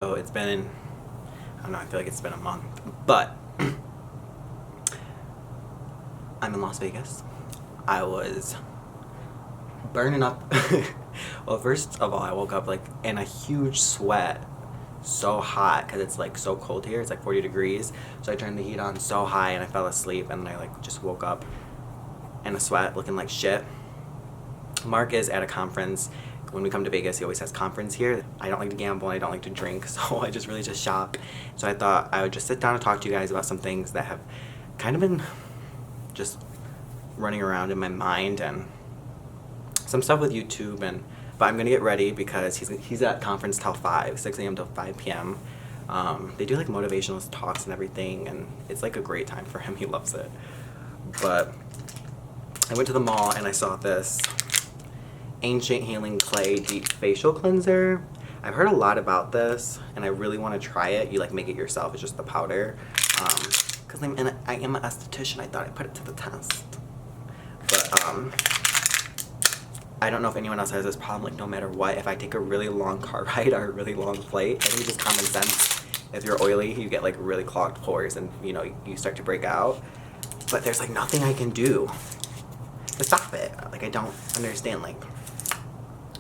So it's been, I don't know, I feel like it's been a month, but I'm in Las Vegas. I was burning up. Well, first of all, I woke up like in a huge sweat, so hot because it's like so cold here. It's like 40 degrees. So I turned the heat on so high and I fell asleep, and then I like just woke up in a sweat looking like shit. Mark is at a conference. When we come to Vegas, he always has conference here. I don't like to gamble and I don't like to drink, so I just really just shop. So I thought I would just sit down and talk to you guys about some things that have kind of been just running around in my mind, and some stuff with YouTube. But I'm gonna get ready because he's at conference till 6 a.m. till 5 p.m. They do like motivational talks and everything, and it's like a great time for him. He loves it. But I went to the mall and I saw this Ancient Healing Clay Deep Facial Cleanser. I've heard a lot about this and I really want to try it. You like make it yourself. It's just the powder. Because I am an esthetician, I thought I'd put it to the test. But I don't know if anyone else has this problem. Like no matter what, if I take a really long car ride or a really long flight, I think it's just common sense. If you're oily, you get like really clogged pores and you start to break out. But there's like nothing I can do to stop it. Like I don't understand. Like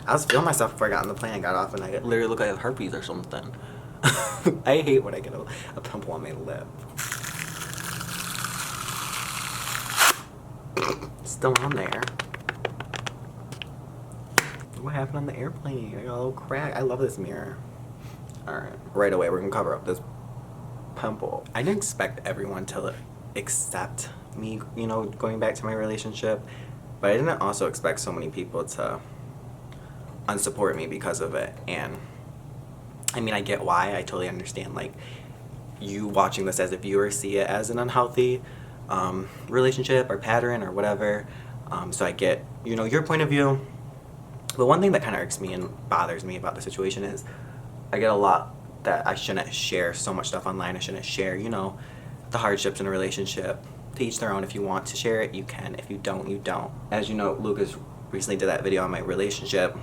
I was feeling myself before I got on the plane. I got off and I literally look like I have herpes or something. I hate when I get a pimple on my lip. Still on there. What happened on the airplane? I got a little crack. I love this mirror. Alright, right away we're gonna cover up this pimple. I didn't expect everyone to accept me, going back to my relationship. But I didn't also expect so many people to unsupport me because of it. And I mean, I get why. I totally understand, like, you watching this as a viewer see it as an unhealthy relationship or pattern or whatever. So I get, your point of view. But one thing that kind of irks me and bothers me about the situation is I get a lot that I shouldn't share so much stuff online. I shouldn't share, the hardships in a relationship. To each their own. If you want to share it, you can. If you don't, you don't. As you know, Lucas recently did that video on my relationship,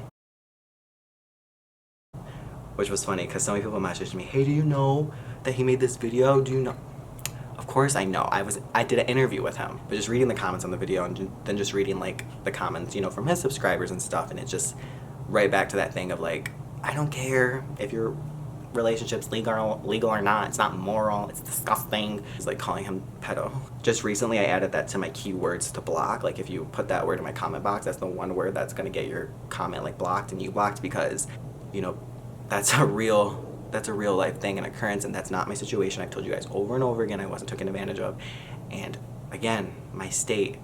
which was funny because so many people messaged me, hey, do you know that he made this video? Do you know? Of course I know. I did an interview with him, but just reading the comments on the video and then just reading like the comments, from his subscribers and stuff, and it's just right back to that thing of like, I don't care if your relationship's legal or not. It's not moral. It's disgusting. It's like calling him pedo. Just recently I added that to my keywords to block. Like if you put that word in my comment box, that's the one word that's gonna get your comment like blocked and you blocked, because that's a real life thing and occurrence, and that's not my situation. I've told you guys over and over again I wasn't taken advantage of. And again, my state,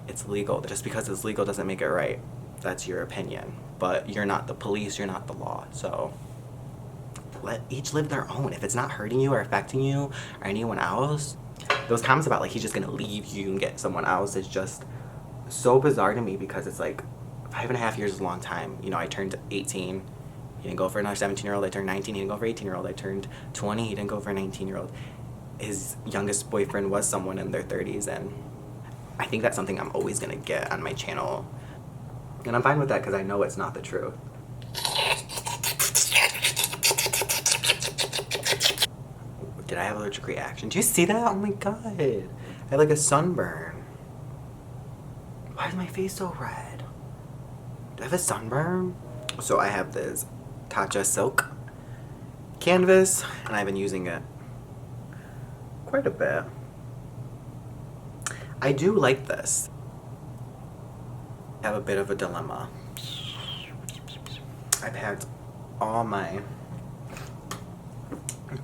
it's legal. Just because it's legal doesn't make it right. That's your opinion. But you're not the police, you're not the law. So let each live their own. If it's not hurting you or affecting you or anyone else, those comments about like he's just gonna leave you and get someone else is just so bizarre to me, because it's like 5.5 years is a long time. I turned 18. He didn't go for another 17-year-old. I turned 19. He didn't go for 18-year-old. I turned 20. He didn't go for a 19-year-old. His youngest boyfriend was someone in their 30s, and I think that's something I'm always gonna get on my channel. And I'm fine with that because I know it's not the truth. Did I have an allergic reaction? Do you see that? Oh my god. I had like a sunburn. Why is my face so red? Do I have a sunburn? So I have this Tatcha Silk canvas, and I've been using it quite a bit. I do like this. I have a bit of a dilemma. I packed all my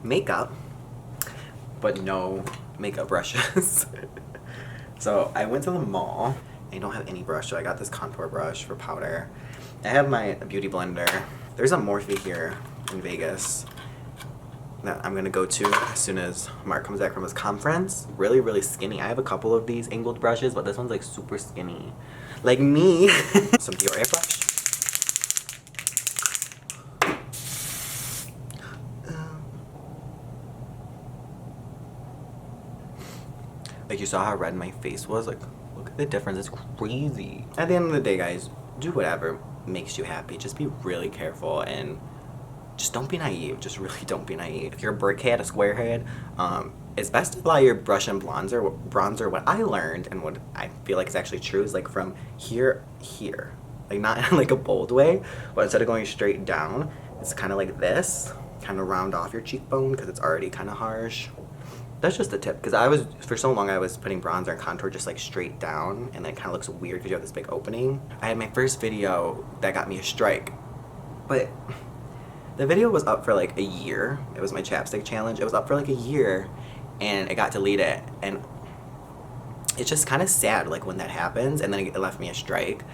makeup, but no makeup brushes. So I went to the mall. I don't have any brush, so I got this contour brush for powder. I have my beauty blender. There's a Morphe here in Vegas that I'm gonna go to as soon as Mark comes back from his conference. Really, really skinny. I have a couple of these angled brushes, but this one's like super skinny. Like me. Some Dior airbrush. Like you saw how red my face was? Like, look at the difference. It's crazy. At the end of the day, guys, do whatever makes you happy. Just be really careful and just don't be naive. Just really don't be naive. If you're a brick head, a square head, it's best to apply your brush and bronzer. What I learned and what I feel like is actually true is like from here, like not in like a bold way, but instead of going straight down, it's kind of like this, kind of round off your cheekbone because it's already kind of harsh. That's just a tip, because for so long I was putting bronzer and contour just like straight down, and then it kind of looks weird because you have this big opening. I had my first video that got me a strike, but the video was up for like a year. It was my chapstick challenge. It was up for like a year and it got deleted, and it's just kind of sad like when that happens, and then it left me a strike.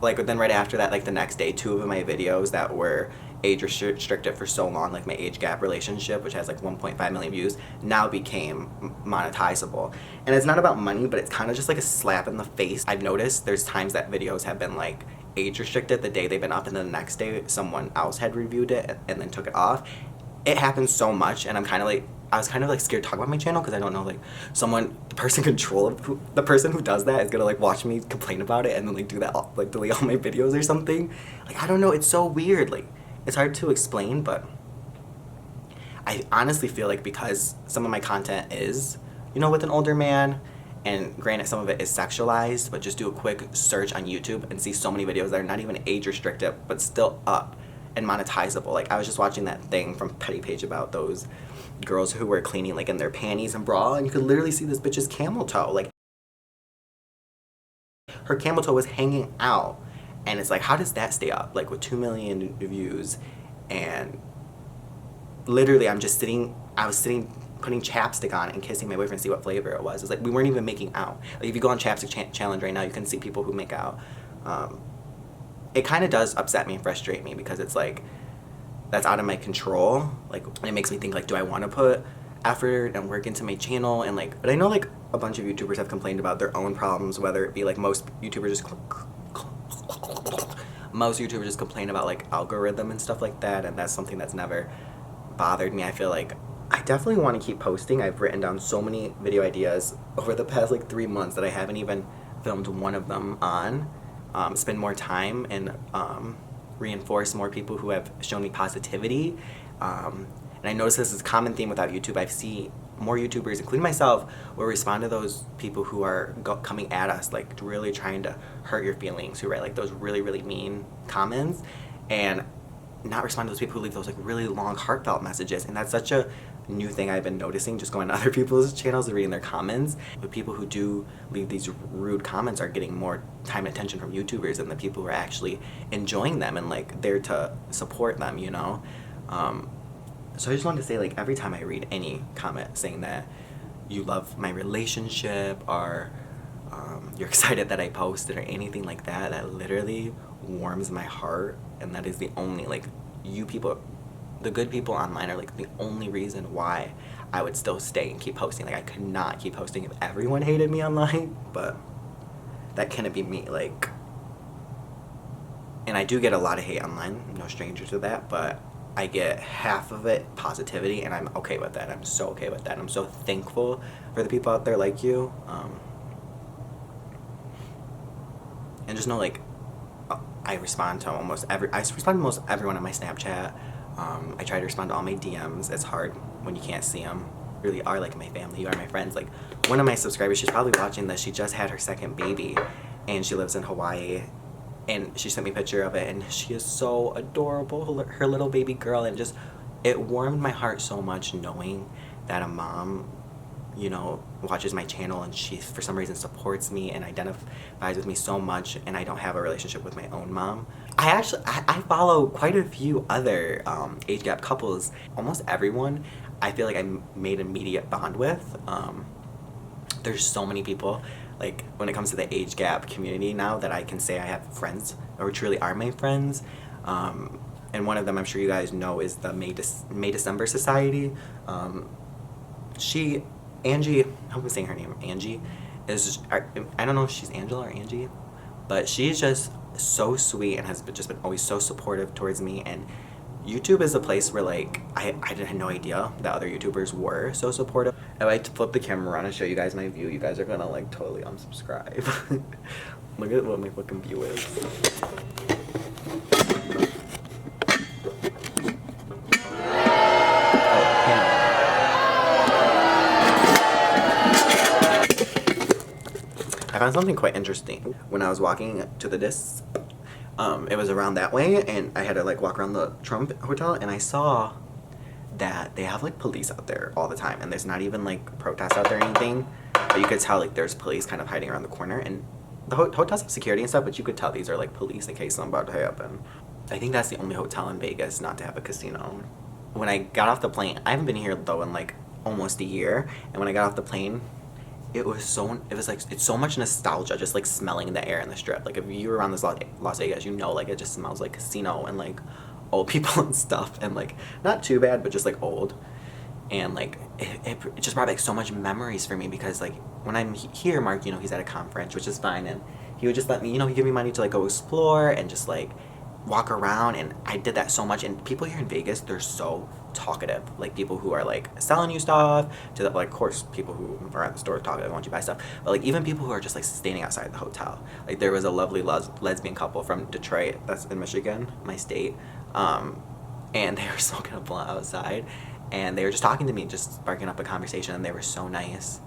Like then right after that, like the next day, 2 of my videos that were age restricted for so long, like my age gap relationship, which has like 1.5 million views, now became monetizable. And it's not about money, but it's kind of just like a slap in the face. I've noticed there's times that videos have been like age restricted the day they've been up, and then the next day someone else had reviewed it and then took it off. It happens so much, and I was kind of like scared to talk about my channel because I don't know, like the person who does that is gonna like watch me complain about it and then like do that, like delete all my videos or something. Like I don't know, it's so weird. Like it's hard to explain, but I honestly feel like because some of my content is, you know, with an older man, and granted some of it is sexualized, but just do a quick search on YouTube and see so many videos that are not even age restricted but still up and monetizable. Like I was just watching that thing from Petty Page about those girls who were cleaning like in their panties and bra, and you could literally see this bitch's camel toe. Like her camel toe was hanging out, and it's like, how does that stay up like with 2 million views? And literally I was sitting putting chapstick on and kissing my boyfriend to see what flavor it was. It's like we weren't even making out. Like if you go on chapstick challenge right now, you can see people who make out. It kind of does upset me and frustrate me because it's like that's out of my control. Like it makes me think like, do I want to put effort and work into my channel? And like, but I know like a bunch of YouTubers have complained about their own problems, whether it be like most YouTubers just complain about like algorithm and stuff like that, and that's something that's never bothered me. I feel like I definitely want to keep posting. I've written down so many video ideas over the past like 3 months that I haven't even filmed one of them on. Spend more time and reinforce more people who have shown me positivity. And I notice this is a common theme without YouTube. I see more YouTubers, including myself, will respond to those people who are coming at us, like really trying to hurt your feelings, who write like those really, really mean comments, and not respond to those people who leave those like really long, heartfelt messages. And that's such a new thing I've been noticing just going to other people's channels and reading their comments. But people who do leave these rude comments are getting more time and attention from YouTubers than the people who are actually enjoying them and like there to support them, you know? So I just wanted to say, like, every time I read any comment saying that you love my relationship or you're excited that I posted or anything like that, that literally warms my heart. And that is the only, like, you people, the good people online are like the only reason why I would still stay and keep posting. Like I could not keep posting if everyone hated me online, but that couldn't be me. Like, and I do get a lot of hate online, I'm no stranger to that, but I get half of it positivity, and I'm okay with that. I'm so okay with that. I'm so thankful for the people out there like you. And just know, like, I respond to almost everyone on my Snapchat. I try to respond to all my DMs. It's hard when you can't see them. Really are like my family. You are my friends. Like one of my subscribers, she's probably watching this. She just had her second baby, and she lives in Hawaii. And she sent me a picture of it, and she is so adorable, her little baby girl. And just, it warmed my heart so much knowing that a mom, you know, watches my channel and she, for some reason, supports me and identifies with me so much, and I don't have a relationship with my own mom. I follow quite a few other age gap couples. Almost everyone, I feel like I made an immediate bond with. There's so many people, like, when it comes to the age gap community now, that I can say I have friends, or truly are my friends. And one of them, I'm sure you guys know, is the May December Society. Angie, I hope I'm saying her name, Angie, I don't know if she's Angela or Angie, but she's just so sweet and has just been always so supportive towards me. And YouTube is a place where, like, I had no idea that other YouTubers were so supportive. I like to flip the camera around and show you guys my view. You guys are gonna, like, totally unsubscribe. Look at what my fucking view is. found something quite interesting. When I was walking to the disc, it was around that way, and I had to like walk around the Trump Hotel, and I saw that they have like police out there all the time, and there's not even like protests out there or anything, but you could tell like there's police kind of hiding around the corner, and the hotels have security and stuff, but you could tell these are like police in case something about to happen. I think that's the only hotel in Vegas not to have a casino. When I got off the plane, I haven't been here though in like almost a year, and when I got off the plane, it was like, it's so much nostalgia just like smelling the air in the Strip. Like if you were around this Las Vegas, you know, like it just smells like casino and like old people and stuff, and like not too bad, but just like old. And like it just brought back so much memories for me, because like when I'm here, Mark, you know, he's at a conference, which is fine, and he would just let me, you know, he'd give me money to like go explore and just like walk around, and I did that so much. And people here in Vegas, they're so talkative, like people who are like selling you stuff to the, like, of course people who are at the store talkative want you to buy stuff, but like even people who are just like standing outside the hotel. Like there was a lovely lesbian couple from Detroit, that's in Michigan, my state, and they were smoking a blunt outside, and they were just talking to me, just sparking up a conversation, and they were so nice.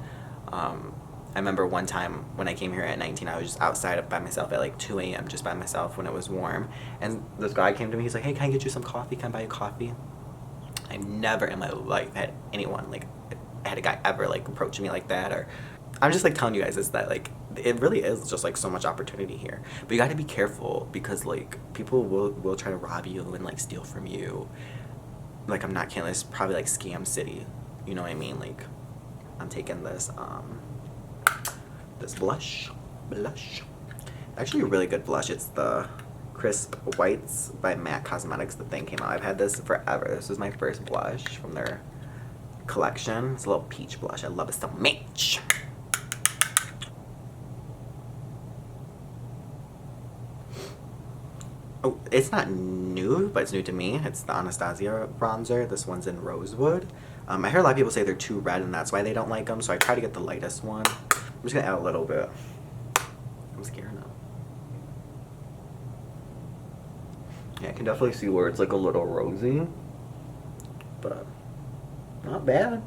I remember one time when I came here at 19, I was just outside by myself at like 2 a.m. just by myself when it was warm, and this guy came to me, he's like, hey, can I get you some coffee? Can I buy you coffee? I've never in my life had anyone, like, had a guy ever like approach me like that. Or I'm just like telling you guys is that like it really is just like so much opportunity here, but you got to be careful, because like people will try to rob you and like steal from you. Like I'm not kidding, it's probably like scam city, you know what I mean? Like I'm taking this this blush, actually a really good blush. It's the Crisp Whites by MAC Cosmetics. The thing came out, I've had this forever. This was my first blush from their collection. It's a little peach blush. I love it so much. Oh, it's not new, but it's new to me. It's the Anastasia bronzer. This one's in Rosewood. I heard a lot of people say they're too red, and that's why they don't like them, so I try to get the lightest one. I'm just gonna add a little bit. I'm scared now. Yeah, I can definitely see where it's like a little rosy, but not bad.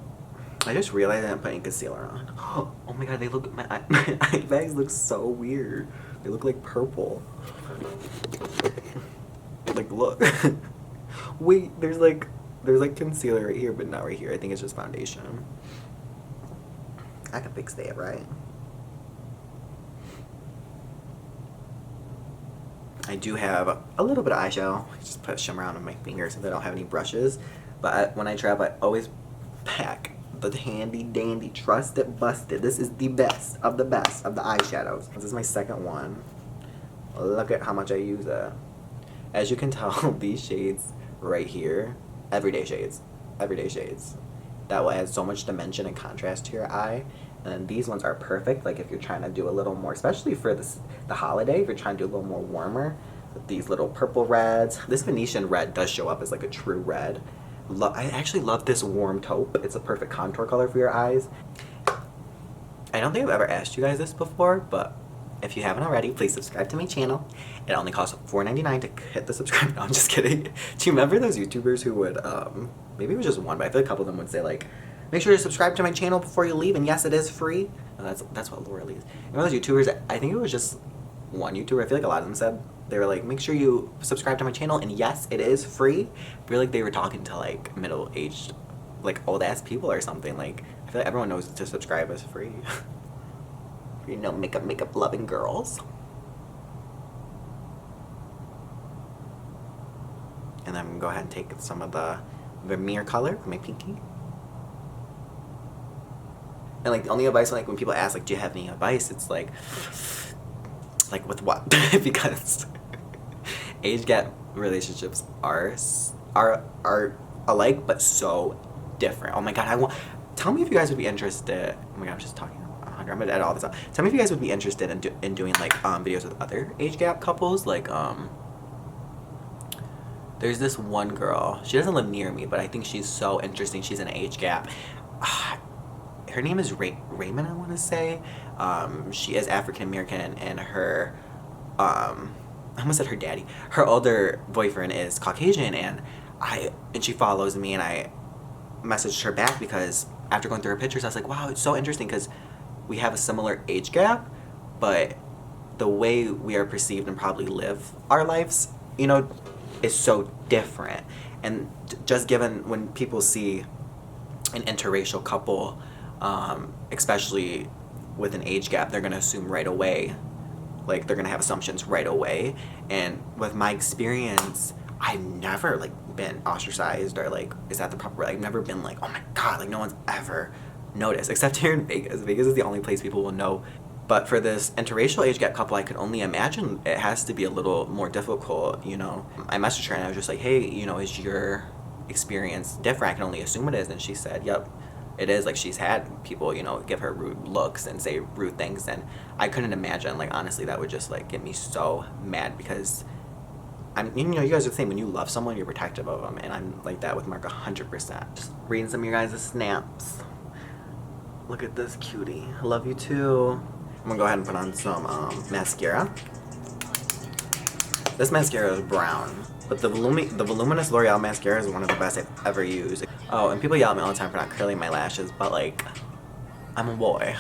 I just realized I didn't put any concealer on. Oh my god, they look, my eye bags look so weird. They look like purple. Like, look. Wait, there's like concealer right here, but not right here. I think it's just foundation. I can fix that, right? I do have a little bit of eyeshadow. I just put shimmer on my fingers since I don't have any brushes. But when I travel, I always pack the handy dandy Trusted Busted. This is the best of the eyeshadows. This is my second one. Look at how much I use it. As you can tell, these shades right here, everyday shades. That will add so much dimension and contrast to your eye. And then these ones are perfect, like if you're trying to do a little more, especially for the holiday, if you're trying to do a little more warmer, with these little purple reds. This Venetian red does show up as like a true red. I actually love this warm taupe. It's a perfect contour color for your eyes. I don't think I've ever asked you guys this before, but if you haven't already, please subscribe to my channel. It only costs $4.99 to hit the subscribe. No, I'm just kidding. Do you remember those YouTubers who would, maybe it was just one, but I feel like a couple of them would say like, make sure to subscribe to my channel before you leave, and yes, it is free. And that's what Laura leaves. And one of those YouTubers, I think it was just one YouTuber, I feel like a lot of them said, they were like, make sure you subscribe to my channel, and yes, it is free. I feel like they were talking to like middle-aged, like old-ass people or something. Like, I feel like everyone knows to subscribe is free. You know, makeup loving girls. And then I'm gonna go ahead and take some of the Vermeer color from my pinky. And like the only advice, like when people ask like, do you have any advice? It's like with what? Because age gap relationships are alike but so different. Oh my god, tell me if you guys would be interested. Oh my god, I'm just talking. I'm gonna edit all this out. Tell me if you guys would be interested in doing like videos with other age gap couples. Like there's this one girl. She doesn't live near me, but I think she's so interesting. She's an age gap. Her name is Raymond, I want to say. She is African American, and her I almost said her daddy. Her older boyfriend is Caucasian, and she follows me, and I messaged her back because after going through her pictures, I was like, wow, it's so interesting because we have a similar age gap, but the way we are perceived and probably live our lives, you know, is so different. And just given when people see an interracial couple, especially with an age gap, they're gonna assume right away, like they're gonna have assumptions right away. And with my experience, I've never like been ostracized or like, is that the proper word? I've never been like, oh my god, like no one's ever noticed, except here in Vegas. Vegas is the only place people will know. But for this interracial age gap couple, I could only imagine it has to be a little more difficult, you know. I messaged her and I was just like, hey, you know, is your experience different? I can only assume it is. And she said, yep, it is. Like, she's had people, you know, give her rude looks and say rude things. And I couldn't imagine, like, honestly, that would just, like, get me so mad because you know, you guys are the same. When you love someone, you're protective of them. And I'm like that with Mark 100%. Just reading some of your guys' snaps. Look at this cutie. I love you too. I'm gonna go ahead and put on some mascara. This mascara is brown, but the voluminous L'Oreal mascara is one of the best I've ever used. Oh, and people yell at me all the time for not curling my lashes, but like, I'm a boy.